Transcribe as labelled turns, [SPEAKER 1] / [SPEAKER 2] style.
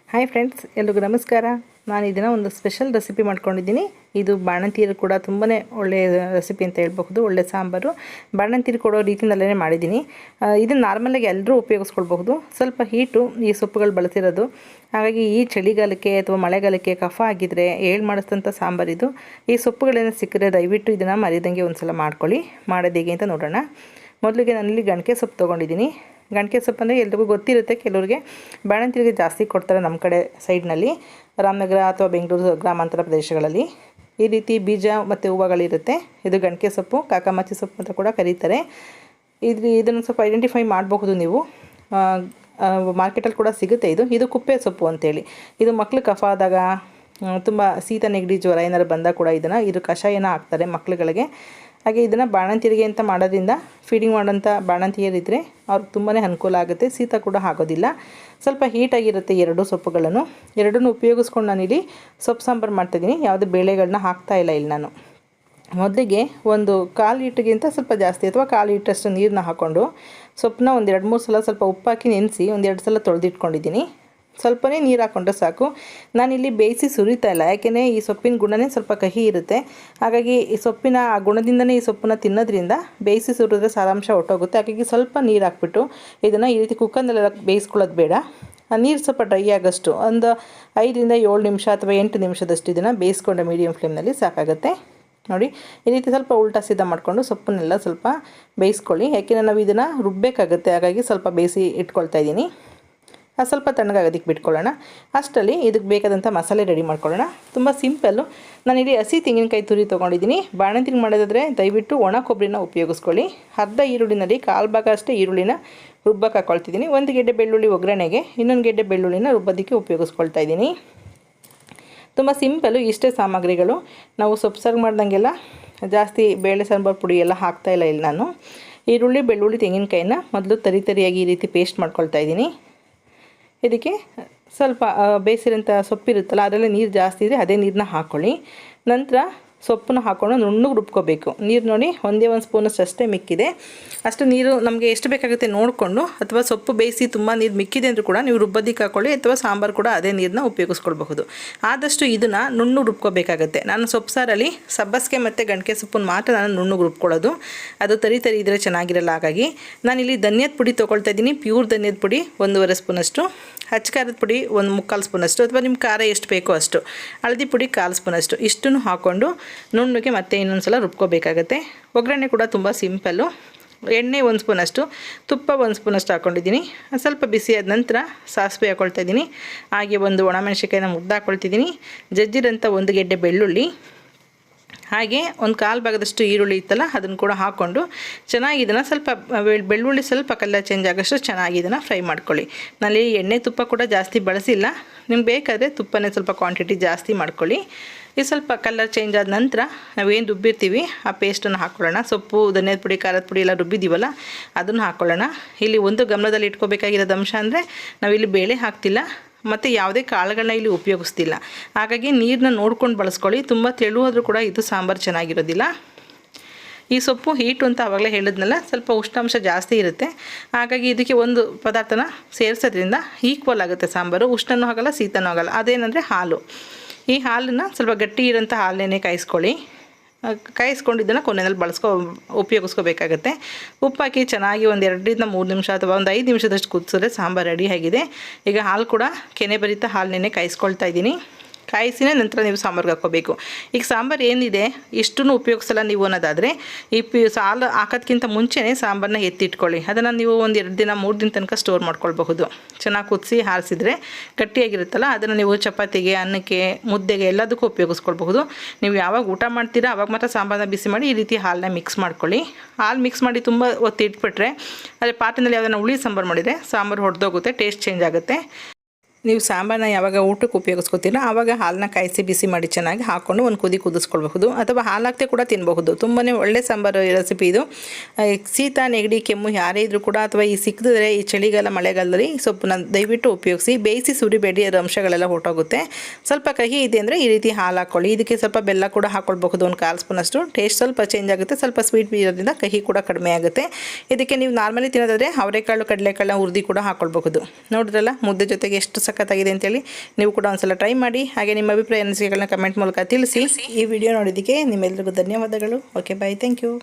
[SPEAKER 1] Hi friends, ಎಲ್ರಿಗೂ ನಮಸ್ಕಾರ. ನಾನು ಇದನ್ನು ಒಂದು ಸ್ಪೆಷಲ್ ರೆಸಿಪಿ ಮಾಡ್ಕೊಂಡಿದ್ದೀನಿ. ಇದು ಬಾಣಂತಿಯರು ಕೂಡ ತುಂಬಾ ಒಳ್ಳೆಯ ರೆಸಿಪಿ ಅಂತ ಹೇಳ್ಬಹುದು. ಒಳ್ಳೆ ಸಾಂಬಾರು ಬಾಣಂತಿಯರು ಕೊಡೋ ರೀತಿಯಲ್ಲೇ ಮಾಡಿದ್ದೀನಿ. ಇದನ್ನು ನಾರ್ಮಲಾಗಿ ಎಲ್ಲರೂ ಉಪಯೋಗಿಸ್ಕೊಳ್ಬಹುದು. ಸ್ವಲ್ಪ ಹೀಟು ಈ ಸೊಪ್ಪುಗಳು ಬಳಸಿರೋದು, ಹಾಗಾಗಿ ಈ ಚಳಿಗಾಲಕ್ಕೆ ಅಥವಾ ಮಳೆಗಾಲಕ್ಕೆ ಕಫ ಆಗಿದ್ದರೆ ಮಾಡಿಸಿದಂಥ ಸಾಂಬಾರಿದು. ಈ ಸೊಪ್ಪುಗಳೇನೋ ಸಿಕ್ಕರೆ ದಯವಿಟ್ಟು ಇದನ್ನು ಮರಿದಂಗೆ ಒಂದು ಸಲ ಮಾಡ್ಕೊಳ್ಳಿ. ಮಾಡೋದು ಹೇಗೆ ಅಂತ ನೋಡೋಣ. ಮೊದಲಿಗೆ ನಾನಿಲ್ಲಿ ಗಣಕೆ ಸೊಪ್ಪು ತೊಗೊಂಡಿದ್ದೀನಿ. ಗಣಕೆ ಸೊಪ್ಪು ಅಂದರೆ ಎಲ್ರಿಗೂ ಗೊತ್ತಿರುತ್ತೆ, ಕೆಲವರಿಗೆ ಬಾಣಂತಿಯರಿಗೆ ಜಾಸ್ತಿ ಕೊಡ್ತಾರೆ ನಮ್ಮ ಕಡೆ ಸೈಡ್ನಲ್ಲಿ, ರಾಮನಗರ ಅಥವಾ ಬೆಂಗಳೂರು ಗ್ರಾಮಾಂತರ ಪ್ರದೇಶಗಳಲ್ಲಿ. ಈ ರೀತಿ ಬೀಜ ಮತ್ತು ಹೂವುಗಳಿರುತ್ತೆ. ಇದು ಗಣಕೆ ಸೊಪ್ಪು, ಕಾಕಮಾಚಿ ಸೊಪ್ಪು ಅಂತ ಕೂಡ ಕರೀತಾರೆ. ಇದನ್ನು ಸ್ವಲ್ಪ ಐಡೆಂಟಿಫೈ ಮಾಡಬಹುದು ನೀವು. ಮಾರ್ಕೆಟಲ್ಲಿ ಕೂಡ ಸಿಗುತ್ತೆ. ಇದು ಕುಪ್ಪೆ ಸೊಪ್ಪು ಅಂತೇಳಿ. ಇದು ಮಕ್ಕಳು ಕಫ ಆದಾಗ, ತುಂಬ ಶೀತ ನೆಗಡಿ ಜ್ವರ ಏನಾರು ಬಂದಾಗ ಕೂಡ ಇದು ಕಷಾಯನ ಹಾಕ್ತಾರೆ ಮಕ್ಕಳುಗಳಿಗೆ. ಹಾಗೆ ಇದನ್ನು ಬಾಣಂತಿಯರಿಗೆ ಅಂತ ಮಾಡೋದ್ರಿಂದ ಫೀಡಿಂಗ್ ಮಾಡೋಂಥ ಬಾಣಂತಿಯರಿದ್ದರೆ ಅವ್ರಿಗೆ ತುಂಬಾ ಅನುಕೂಲ ಆಗುತ್ತೆ. ಶೀತ ಕೂಡ ಆಗೋದಿಲ್ಲ. ಸ್ವಲ್ಪ ಹೀಟಾಗಿರುತ್ತೆ ಎರಡೂ ಸೊಪ್ಪುಗಳನ್ನು. ಎರಡನ್ನೂ ಉಪಯೋಗಿಸ್ಕೊಂಡು ನಾನಿಲ್ಲಿ ಸೊಪ್ಪು ಸಾಂಬಾರು ಮಾಡ್ತಾಯಿದ್ದೀನಿ. ಯಾವುದೇ ಬೇಳೆಗಳನ್ನ ಹಾಕ್ತಾಯಿಲ್ಲ ಇಲ್ಲಿ ನಾನು. ಮೊದಲಿಗೆ ಒಂದು 1/4 ಲೀಟ್ರಿಗಿಂತ ಸ್ವಲ್ಪ ಜಾಸ್ತಿ ಅಥವಾ 1/4 ಲೀಟ್ರಷ್ಟು ನೀರನ್ನ ಹಾಕ್ಕೊಂಡು ಸೊಪ್ಪನ್ನ ಒಂದು 2-3 ಸಲ ಸ್ವಲ್ಪ ಉಪ್ಪಾಕಿ ನೆನೆಸಿ ಒಂದು 2 ಸಲ ತೊಳೆದಿಟ್ಕೊಂಡಿದ್ದೀನಿ. ಸ್ವಲ್ಪನೇ ನೀರು ಹಾಕ್ಕೊಂಡ್ರೆ ಸಾಕು. ನಾನಿಲ್ಲಿ ಬೇಯಿಸಿ ಸುರಿತಾ ಇಲ್ಲ, ಯಾಕೆಂದರೆ ಈ ಸೊಪ್ಪಿನ ಗುಣನೇ ಸ್ವಲ್ಪ ಕಹಿ ಇರುತ್ತೆ. ಹಾಗಾಗಿ ಈ ಸೊಪ್ಪಿನ ಆ ಗುಣದಿಂದನೇ ಈ ಸೊಪ್ಪನ್ನ ತಿನ್ನೋದ್ರಿಂದ ಬೇಯಿಸಿ ಸುರಿದ್ರೆ ಸಾರಾಂಶ ಹೊಟ್ಟೋಗುತ್ತೆ. ಹಾಗಾಗಿ ಸ್ವಲ್ಪ ನೀರು ಹಾಕ್ಬಿಟ್ಟು ಇದನ್ನು ಈ ರೀತಿ ಕುಕ್ಕರ್ನಲ್ಲೆಲ್ಲ ಬೇಯಿಸ್ಕೊಳ್ಳೋದು ಬೇಡ. ನೀರು ಸ್ವಲ್ಪ ಡ್ರೈ ಆಗೋಷ್ಟು ಒಂದು 5-7 ನಿಮಿಷ ಅಥವಾ 8 ನಿಮಿಷದಷ್ಟು ಇದನ್ನು ಬೇಯಿಸ್ಕೊಂಡ್ರೆ ಮೀಡಿಯಮ್ ಫ್ಲೇಮ್ನಲ್ಲಿ ಸಾಕಾಗುತ್ತೆ. ನೋಡಿ, ಈ ರೀತಿ ಸ್ವಲ್ಪ ಉಲ್ಟಾ ಸೀದಾ ಮಾಡಿಕೊಂಡು ಸೊಪ್ಪನ್ನೆಲ್ಲ ಸ್ವಲ್ಪ ಬೇಯಿಸ್ಕೊಳ್ಳಿ. ಯಾಕೆಂದರೆ ನಾವು ಇದನ್ನು ರುಬ್ಬಬೇಕಾಗುತ್ತೆ. ಹಾಗಾಗಿ ಸ್ವಲ್ಪ ಬೇಯಿಸಿ ಇಟ್ಕೊಳ್ತಾ ಇದ್ದೀನಿ. ಸ್ವಲ್ಪ ತಣ್ಣಗಾಗೋದಕ್ಕೆ ಬಿಟ್ಕೊಳ್ಳೋಣ. ಅಷ್ಟರಲ್ಲಿ ಇದಕ್ಕೆ ಬೇಕಾದಂಥ ಮಸಾಲೆ ರೆಡಿ ಮಾಡ್ಕೊಳ್ಳೋಣ. ತುಂಬ ಸಿಂಪಲ್ಲು. ನಾನಿಲ್ಲಿ ಹಸಿ ತೆಂಗಿನಕಾಯಿ ತುರಿ ತೊಗೊಂಡಿದ್ದೀನಿ. ಬಾಣಂತಿಗೆ ಮಾಡೋದಾದರೆ ದಯವಿಟ್ಟು ಒಣ ಕೊಬ್ಬರಿನ ಉಪಯೋಗಿಸ್ಕೊಳ್ಳಿ. ಅರ್ಧ ಈರುಳ್ಳಿನಲ್ಲಿ 1/4 ಭಾಗ ಅಷ್ಟೇ ಈರುಳ್ಳಿನ ರುಬ್ಬಕ್ಕೆ ಹಾಕ್ಕೊಳ್ತಿದ್ದೀನಿ. 1 ಗೆಡ್ಡೆ ಬೆಳ್ಳುಳ್ಳಿ ಒಗ್ಗರಣೆಗೆ, ಇನ್ನೊಂದು ಗೆಡ್ಡೆ ಬೆಳ್ಳುಳ್ಳಿನ ರುಬ್ಬೋದಕ್ಕೆ ಉಪಯೋಗಿಸ್ಕೊಳ್ತಾ ಇದ್ದೀನಿ. ತುಂಬ ಸಿಂಪಲ್ಲು. ಇಷ್ಟೇ ಸಾಮಗ್ರಿಗಳು. ನಾವು ಸೊಪ್ಪು ಸಾರು ಮಾಡ್ದಂಗೆಲ್ಲ ಜಾಸ್ತಿ ಬೇಳೆ ಸಾಂಬಾರು ಪುಡಿ ಎಲ್ಲ ಹಾಕ್ತಾಯಿಲ್ಲ ಇಲ್ಲಿ ನಾನು. ಈರುಳ್ಳಿ, ಬೆಳ್ಳುಳ್ಳಿ, ತೆಂಗಿನಕಾಯಿನ ಮೊದಲು ತರಿಯಾಗಿ ಈ ರೀತಿ ಪೇಸ್ಟ್ ಮಾಡ್ಕೊಳ್ತಾ ಇದ್ದೀನಿ. ಇದಕ್ಕೆ ಸ್ವಲ್ಪ ಬೇಯಿಸಿರೋಂಥ ಸೊಪ್ಪಿರುತ್ತಲ್ಲ, ಅದರಲ್ಲಿ ನೀರು ಜಾಸ್ತಿ ಇದೆ, ಅದೇ ನೀರನ್ನ ಹಾಕ್ಕೊಳ್ಳಿ. ನಂತರ ಸೊಪ್ಪನ್ನ ಹಾಕ್ಕೊಂಡು ನುಣ್ಣಗೆ ರುಬ್ಕೋಬೇಕು. ನೀರು ನೋಡಿ, 1 ಸ್ಪೂನಷ್ಟು ಅಷ್ಟೇ ಮಿಕ್ಕಿದೆ. ಅಷ್ಟು ನೀರು ನಮಗೆ ಎಷ್ಟು ಬೇಕಾಗುತ್ತೆ ನೋಡಿಕೊಂಡು, ಅಥವಾ ಸೊಪ್ಪು ಬೇಯಿಸಿ ತುಂಬ ನೀರು ಮಿಕ್ಕಿದೆ ಅಂದರೂ ಕೂಡ ನೀವು ರುಬ್ಬೋದಕ್ಕೆ ಹಾಕ್ಕೊಳ್ಳಿ, ಅಥವಾ ಸಾಂಬಾರು ಕೂಡ ಅದೇ ನೀರನ್ನ ಉಪಯೋಗಿಸ್ಕೊಳ್ಬಹುದು. ಆದಷ್ಟು ಇದನ್ನು ನುಣ್ಣಗೆ ರುಬ್ಕೋಬೇಕಾಗತ್ತೆ. ನಾನು ಸೊಪ್ಪು ಸಾರಲ್ಲಿ ಸಬ್ಬಸಿಗೆ ಮತ್ತು ಗಣಕೆ ಸೊಪ್ಪನ್ನು ಮಾತ್ರ ನಾನು ನುಣ್ಣಗೆ ರುಬ್ಕೊಳ್ಳೋದು. ಅದು ತರಿ ಇದ್ದರೆ ಚೆನ್ನಾಗಿರಲ್ಲ. ಹಾಗಾಗಿ ನಾನಿಲ್ಲಿ ಧನಿಯದ ಪುಡಿ ತೊಗೊಳ್ತಾ ಇದ್ದೀನಿ. ಪ್ಯೂರ್ ಧನಿಯದ ಪುಡಿ 1.5 ಸ್ಪೂನಷ್ಟು, ಹಚ್ಚ ಖಾರದ ಪುಡಿ 1/4 ಸ್ಪೂನಷ್ಟು, ಅಥವಾ ನಿಮ್ಮ ಖಾರ ಎಷ್ಟು ಬೇಕೋ ಅಷ್ಟು, ಹಳದಿ ಪುಡಿ 1/4 ಸ್ಪೂನಷ್ಟು, ಇಷ್ಟನ್ನು ಹಾಕ್ಕೊಂಡು ನುಣ್ಣಗೆ ಮತ್ತೆ ಇನ್ನೊಂದು ಸಲ ರುಬ್ಕೋಬೇಕಾಗತ್ತೆ. ಒಗ್ಗರಣೆ ಕೂಡ ತುಂಬ ಸಿಂಪಲ್ಲು. ಎಣ್ಣೆ 1 ಸ್ಪೂನಷ್ಟು, ತುಪ್ಪ 1 ಸ್ಪೂನಷ್ಟು ಹಾಕ್ಕೊಂಡಿದ್ದೀನಿ. ಸ್ವಲ್ಪ ಬಿಸಿಯಾದ ನಂತರ ಸಾಸಿವೆ ಹಾಕ್ಕೊಳ್ತಾ ಇದ್ದೀನಿ. ಹಾಗೆ ಒಂದು ಒಣಮೆಣಸಿನ್ಕಾಯಿನ ಮುರ್ದು ಹಾಕ್ಕೊಳ್ತಿದ್ದೀನಿ. ಜಜ್ಜಿರೋಂಥ 1 ಗೆಡ್ಡೆ ಬೆಳ್ಳುಳ್ಳಿ, ಹಾಗೆ ಒಂದು 1/4 ಭಾಗದಷ್ಟು ಈರುಳ್ಳಿ ಇತ್ತಲ್ಲ, ಅದನ್ನು ಕೂಡ ಹಾಕ್ಕೊಂಡು ಚೆನ್ನಾಗಿ ಇದನ್ನು ಸ್ವಲ್ಪ ಬೆಳ್ಳುಳ್ಳಿ ಸ್ವಲ್ಪ ಕಲರ್ ಚೇಂಜ್ ಆಗೋಷ್ಟು ಚೆನ್ನಾಗಿ ಇದನ್ನು ಫ್ರೈ ಮಾಡ್ಕೊಳ್ಳಿ. ನಲ್ಲಿ ಎಣ್ಣೆ ತುಪ್ಪ ಕೂಡ ಜಾಸ್ತಿ ಬಳಸಿಲ್ಲ. ನಿಮ್ಗೆ ಬೇಕಾದರೆ ತುಪ್ಪನೇ ಸ್ವಲ್ಪ ಕ್ವಾಂಟಿಟಿ ಜಾಸ್ತಿ ಮಾಡ್ಕೊಳ್ಳಿ. ಇದು ಸ್ವಲ್ಪ ಕಲರ್ ಚೇಂಜ್ ಆದ ನಂತರ ನಾವೇನು ರುಬ್ಬಿರ್ತೀವಿ ಆ ಪೇಸ್ಟನ್ನು ಹಾಕ್ಕೊಳ್ಳೋಣ. ಸೊಪ್ಪು, ಧನಿಯದ ಪುಡಿ, ಖಾರದ ಪುಡಿ ಎಲ್ಲ ರುಬ್ಬಿದ್ದೀವಲ್ಲ, ಅದನ್ನು ಹಾಕ್ಕೊಳ್ಳೋಣ. ಇಲ್ಲಿ ಒಂದು ಗಮನದಲ್ಲಿ ಇಟ್ಕೋಬೇಕಾಗಿರೋದು ಅಂಶ ಅಂದರೆ ನಾವಿಲ್ಲಿ ಬೇಳೆ ಹಾಕ್ತಿಲ್ಲ ಮತ್ತು ಯಾವುದೇ ಕಾಳುಗಳನ್ನ ಇಲ್ಲಿ ಉಪಯೋಗಿಸ್ತಿಲ್ಲ. ಹಾಗಾಗಿ ನೀರನ್ನ ನೋಡ್ಕೊಂಡು ಬಳಸ್ಕೊಳ್ಳಿ. ತುಂಬ ತೆಳುವಾದರೂ ಕೂಡ ಇದು ಸಾಂಬಾರು ಚೆನ್ನಾಗಿರೋದಿಲ್ಲ. ಈ ಸೊಪ್ಪು ಹೀಟು ಅಂತ ಆವಾಗಲೇ ಹೇಳಿದ್ನಲ್ಲ, ಸ್ವಲ್ಪ ಉಷ್ಣಾಂಶ ಜಾಸ್ತಿ ಇರುತ್ತೆ. ಹಾಗಾಗಿ ಇದಕ್ಕೆ ಒಂದು ಪದಾರ್ಥನ ಸೇರಿಸೋದ್ರಿಂದ ಈಕ್ವಲ್ ಆಗುತ್ತೆ ಸಾಂಬಾರು. ಉಷ್ಣನೂ ಆಗಲ್ಲ, ಶೀತನೂ ಆಗಲ್ಲ. ಅದೇನೆಂದರೆ ಹಾಲು. ಈ ಹಾಲನ್ನು ಸ್ವಲ್ಪ ಗಟ್ಟಿ ಇರೋಂಥ ಹಾಲನ್ನೇ ಕಾಯಿಸ್ಕೊಂಡು ಇದನ್ನು ಕೊನೆಯಲ್ಲಿ ಉಪಯೋಗಿಸ್ಕೋಬೇಕಾಗತ್ತೆ. ಉಪ್ಪು ಹಾಕಿ ಚೆನ್ನಾಗಿ ಒಂದು 2-3 ನಿಮಿಷ ಅಥವಾ ಒಂದು 5 ನಿಮಿಷದಷ್ಟು ಕುದಿಸಿದ್ರೆ ಸಾಂಬಾರು ರೆಡಿ ಆಗಿದೆ. ಈಗ ಹಾಲು ಕೂಡ ಕೆನೆ ಬರಿತ ಹಾಲನ್ನೇ ಕಾಯಿಸ್ಕೊಳ್ತಾ ಇದ್ದೀನಿ. ಕಾಯಿಸಿನೇ ನಂತರ ನೀವು ಸಾಂಬಾರ್ಗೆ ಹಾಕ್ಕೋಬೇಕು. ಈಗ ಸಾಂಬಾರು ಏನಿದೆ ಇಷ್ಟನ್ನು ಉಪಯೋಗಿಸಲ್ಲ ನೀವು ಅನ್ನೋದಾದರೆ, ಈ ಹಾಲು ಹಾಕೋದಕ್ಕಿಂತ ಮುಂಚೆನೇ ಸಾಂಬಾರನ್ನ ಎತ್ತಿಟ್ಕೊಳ್ಳಿ. ಅದನ್ನು ನೀವು ಒಂದು 2 ದಿನ 3 ದಿನ ತನಕ ಸ್ಟೋರ್ ಮಾಡ್ಕೊಳ್ಬಹುದು. ಚೆನ್ನಾಗಿ ಕುದಿಸಿ ಹಾರಿಸಿದ್ರೆ ಗಟ್ಟಿಯಾಗಿರುತ್ತಲ್ಲ, ಅದನ್ನು ನೀವು ಚಪಾತಿಗೆ, ಅನ್ನಕ್ಕೆ, ಮುದ್ದೆಗೆ ಎಲ್ಲದಕ್ಕೂ ಉಪಯೋಗಿಸ್ಕೊಳ್ಬಹುದು. ನೀವು ಯಾವಾಗ ಊಟ ಮಾಡ್ತೀರಾ ಆವಾಗ ಮಾತ್ರ ಸಾಂಬಾರನ್ನ ಬಿಸಿ ಮಾಡಿ ಈ ರೀತಿ ಹಾಲನ್ನ ಮಿಕ್ಸ್ ಮಾಡ್ಕೊಳ್ಳಿ. ಹಾಲು ಮಿಕ್ಸ್ ಮಾಡಿ ತುಂಬ ಹೊತ್ತು ಇಟ್ಬಿಟ್ರೆ, ಅದೇ ಪಾತ್ರೆಯಲ್ಲಿ ಯಾವುದನ್ನ ಹುಳಿ ಸಾಂಬಾರು ಮಾಡಿದರೆ ಸಾಂಬಾರು ಹೊಡೆದೋಗುತ್ತೆ, ಟೇಸ್ಟ್ ಚೇಂಜ್ ಆಗುತ್ತೆ. ನೀವು ಸಾಂಬಾರನ್ನ ಯಾವಾಗ ಊಟಕ್ಕೆ ಉಪಯೋಗಿಸ್ಕೊತೀರ ಆವಾಗ ಹಾಲನ್ನ ಕಾಯಿಸಿ ಬಿಸಿ ಮಾಡಿ ಚೆನ್ನಾಗಿ ಹಾಕ್ಕೊಂಡು ಒಂದು ಕುದಿಸ್ಕೊಳ್ಬಹುದು, ಅಥವಾ ಹಾಲು ಹಾಕ್ತೆ ಕೂಡ ತಿನ್ನಬಹುದು. ತುಂಬಾ ಒಳ್ಳೆ ಸಾಂಬಾರು ರೆಸಿಪಿ ಇದು. ಶೀತ, ನೆಗಡಿ, ಕೆಮ್ಮು ಯಾರೇ ಇದ್ದರೂ ಕೂಡ, ಅಥವಾ ಈ ಸಿಕ್ಕಿದ್ರೆ ಈ ಚಳಿಗಾಲ ಮಳೆಗಾಲದಲ್ಲಿ ಸೊಪ್ಪನ್ನ ದಯವಿಟ್ಟು ಉಪಯೋಗಿಸಿ. ಬೇಯಿಸಿ ಸುರಿಬೇಡಿ, ಅದರ ಅಂಶಗಳೆಲ್ಲ ಹೊರಟೋಗುತ್ತೆ. ಸ್ವಲ್ಪ ಕಹಿ ಇದೆ ಅಂದರೆ ಈ ರೀತಿ ಹಾಲು ಹಾಕ್ಕೊಳ್ಳಿ. ಇದಕ್ಕೆ ಸ್ವಲ್ಪ ಬೆಲ್ಲ ಕೂಡ ಹಾಕ್ಕೊಳ್ಬಹುದು, ಒಂದು 1/4 ಸ್ಪೂನಷ್ಟು. ಟೇಸ್ಟ್ ಸ್ವಲ್ಪ ಚೇಂಜ್ ಆಗುತ್ತೆ. ಸ್ವಲ್ಪ ಸ್ವೀಟ್ ಇರೋದ್ರಿಂದ ಕಹಿ ಕೂಡ ಕಡಿಮೆ ಆಗುತ್ತೆ. ಇದಕ್ಕೆ ನೀವು ನಾರ್ಮಲಿ ತಿನ್ನೋದಾದರೆ ಅವರೆಕಾಳು, ಕಡಲೆಕಾಳನ್ನ ಹುರಿದು ಕೂಡ ಹಾಕ್ಕೊಳ್ಬಹುದು. ನೋಡಿದ್ರಲ್ಲ, ಮುದ್ದೆ ಜೊತೆಗೆ ಎಷ್ಟು ಸಖತ್ತಾಗಿದೆ ಅಂತೇಳಿ ನೀವು ಕೂಡ ಒಂದ್ಸಲ ಟ್ರೈ ಮಾಡಿ. ಹಾಗೆ ನಿಮ್ಮ ಅಭಿಪ್ರಾಯ ಅನಿಸಿಕೆಗಳನ್ನ ಕಮೆಂಟ್ ಮೂಲಕ ತಿಳಿಸಿ. ಈ ವಿಡಿಯೋ ನೋಡಿದ್ದಕ್ಕೆ ನಿಮ್ಮೆಲ್ಲರಿಗೂ ಧನ್ಯವಾದಗಳು. Okay bye, thank you.